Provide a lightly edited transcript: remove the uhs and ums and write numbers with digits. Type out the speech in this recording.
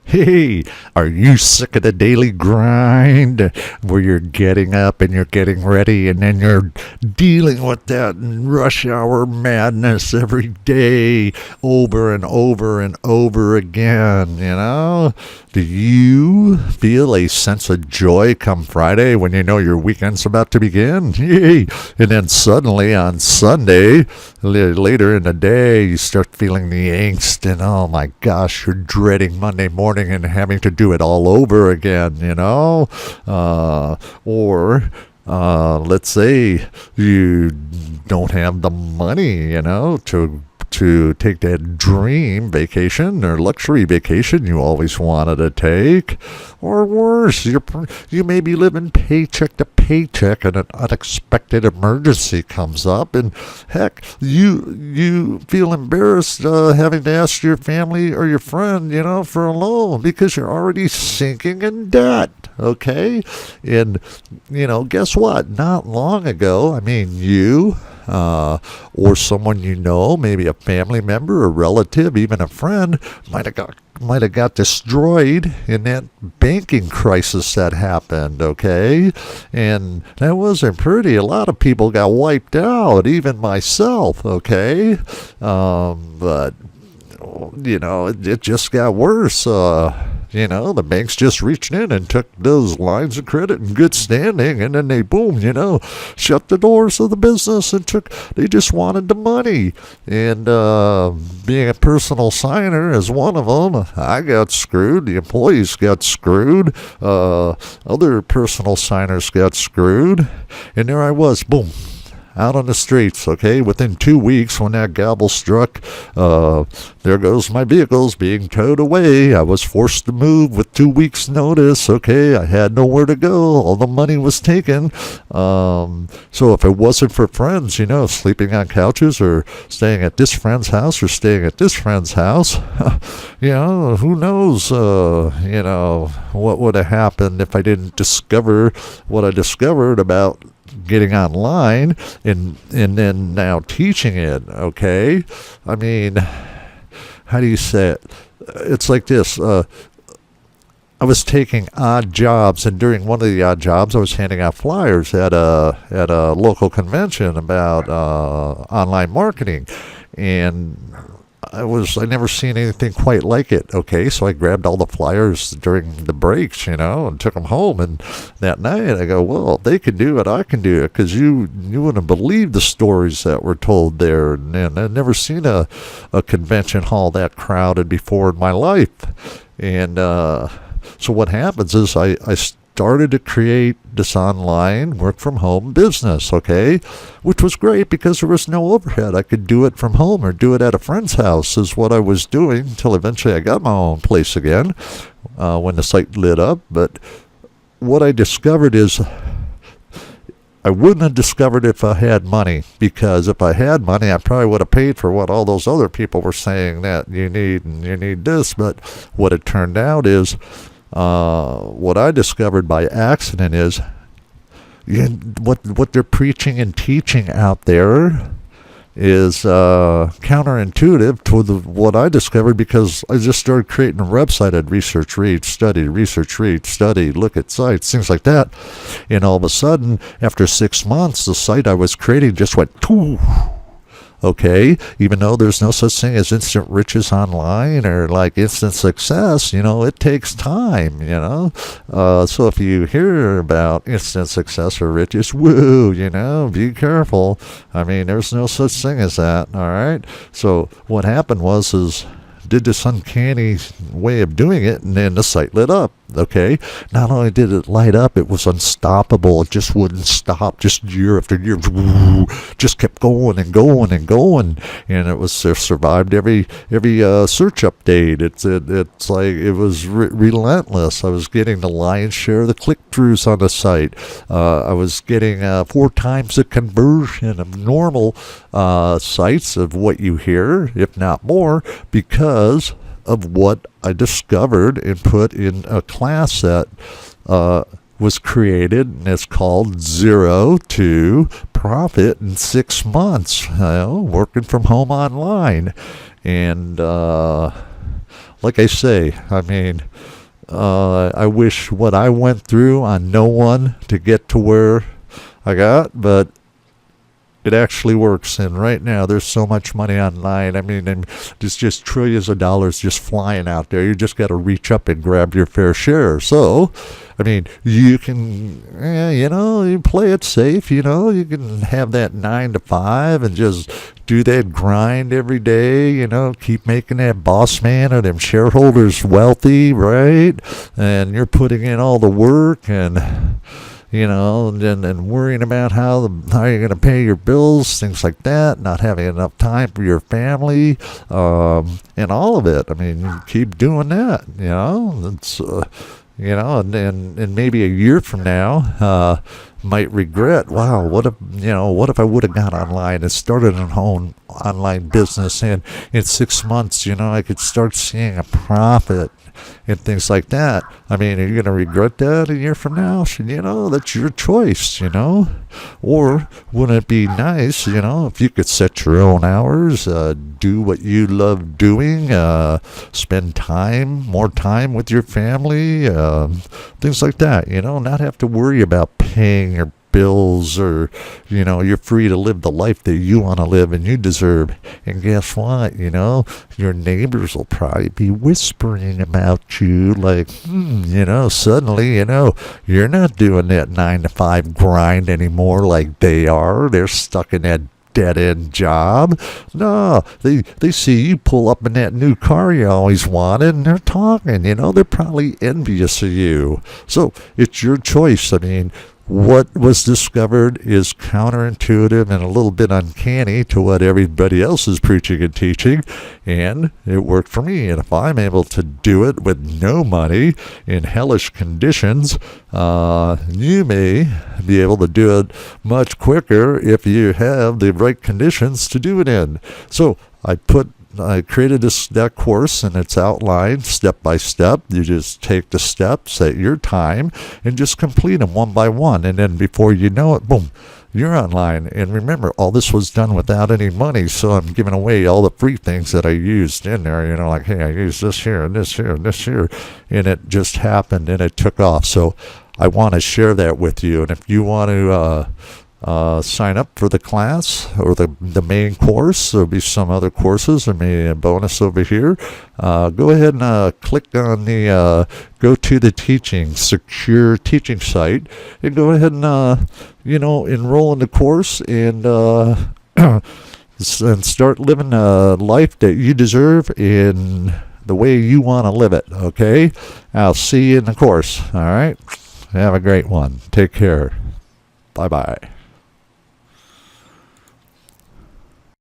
Hey, are you sick of the daily grind where you're getting up and you're getting ready and then you're dealing with that rush hour madness every day over and over and over again, you know? Do you feel a sense of joy come Friday when you know your weekend's about to begin? Yay! And then suddenly on Sunday, later in the day, you start feeling the angst and oh my gosh, you're dreading Monday morning and having to do it all over again, you know? Or let's say you don't have the money, you know, to take that dream vacation or luxury vacation you always wanted to take. Or worse, you may be living paycheck to paycheck and an unexpected emergency comes up and heck, you feel embarrassed having to ask your family or your friend, you know, for a loan because you're already sinking in debt. Okay? And, you know, guess what? Not long ago, I mean, you or someone you know, maybe a family member, a relative, even a friend, might have got destroyed in that banking crisis that happened, okay? And that wasn't pretty. A lot of people got wiped out, even myself, okay? But, you know, it just got worse. You know, the banks just reached in and took those lines of credit in good standing, and then they, boom, you know, shut the doors of the business and they just wanted the money. And being a personal signer as one of them, I got screwed. The employees got screwed. Other personal signers got screwed. And there I was, boom, out on the streets, okay? Within 2 weeks, when that gavel struck, there goes my vehicles being towed away. I was forced to move with 2 weeks' notice, okay? I had nowhere to go. All the money was taken. So if it wasn't for friends, you know, sleeping on couches or staying at this friend's house or staying at this friend's house, you know, who knows, you know, what would have happened if I didn't discover what I discovered about getting online and then now teaching it, okay? I mean, how do you say it? It's like this. I was taking odd jobs, and during one of the odd jobs, I was handing out flyers at a local convention about online marketing, and I never seen anything quite like it, okay? So I grabbed all the flyers during the breaks, you know, and took them home. And that night I go, well, if they can do it, I can do it, because you wouldn't believe the stories that were told there. And I'd never seen a convention hall that crowded before in my life. And so what happens is I started to create this online work from home business, okay, which was great because there was no overhead. I could do it from home or do it at a friend's house is what I was doing until eventually I got my own place again when the site lit up. But what I discovered is I wouldn't have discovered if I had money, because if I had money, I probably would have paid for what all those other people were saying that you need and you need this. But what it turned out is what I discovered by accident is what they're preaching and teaching out there is counterintuitive to what I discovered, because I just started creating a website. I'd research, read, study, look at sites, things like that. And all of a sudden, after 6 months, the site I was creating just went, okay, even though there's no such thing as instant riches online or like instant success, you know, it takes time, you know. So if you hear about instant success or riches, woo, you know, be careful. I mean, there's no such thing as that, all right? So what happened was did this uncanny way of doing it, and then the site lit up. Okay, not only did it light up, it was unstoppable. It just wouldn't stop. Just year after year, just kept going and going and going, and it survived every search update. It's like it was relentless. I was getting the lion's share of the click-throughs on the site. I was getting 4 times the conversion of normal sites of what you hear, if not more, because of what I discovered and put in a class that was created, and it's called Zero to Profit in 6 months, working from home online. And like I say, I mean, I wish what I went through on no one to get to where I got, but it actually works. And right now, there's so much money online. I mean, and there's just trillions of dollars just flying out there. You just got to reach up and grab your fair share. So, I mean, you can, you play it safe. You can have that 9 to 5 and just do that grind every day. Keep making that boss man or them shareholders wealthy, right? And you're putting in all the work and and worrying about how you're going to pay your bills, things like that, not having enough time for your family, and all of it. I mean, you keep doing that, it's, and maybe a year from now, might regret, wow, what if I would have got online and started an own online business, and in 6 months, I could start seeing a profit and things like that. I mean, are you going to regret that a year from now? That's your choice, Or wouldn't it be nice, if you could set your own hours, do what you love doing, spend more time with your family, things like that, not have to worry about paying your bills, or you're free to live the life that you want to live and you deserve. And guess what, your neighbors will probably be whispering about you, like, suddenly, you're not doing that 9 to 5 grind anymore like they are. They're stuck in that dead-end job. No, they see you pull up in that new car you always wanted, and they're talking, they're probably envious of you. So it's your choice. I mean, what was discovered is counterintuitive and a little bit uncanny to what everybody else is preaching and teaching, and it worked for me. And if I'm able to do it with no money in hellish conditions, you may be able to do it much quicker if you have the right conditions to do it in. So I created that course, and it's outlined step by step. You just take the steps at your time and just complete them one by one. And then before you know it, boom, you're online. And remember, all this was done without any money, so I'm giving away all the free things that I used in there. Like, hey, I used this here and this here and this here. And it just happened, and it took off. So I want to share that with you. And if you want to sign up for the class or the main course, there'll be some other courses, there may be a bonus over here. Go ahead and click on the go to the teaching secure teaching site and go ahead and enroll in the course and and start living a life that you deserve in the way you want to live it. Okay, I'll see you in the course. All right, have a great one. Take care. Bye bye.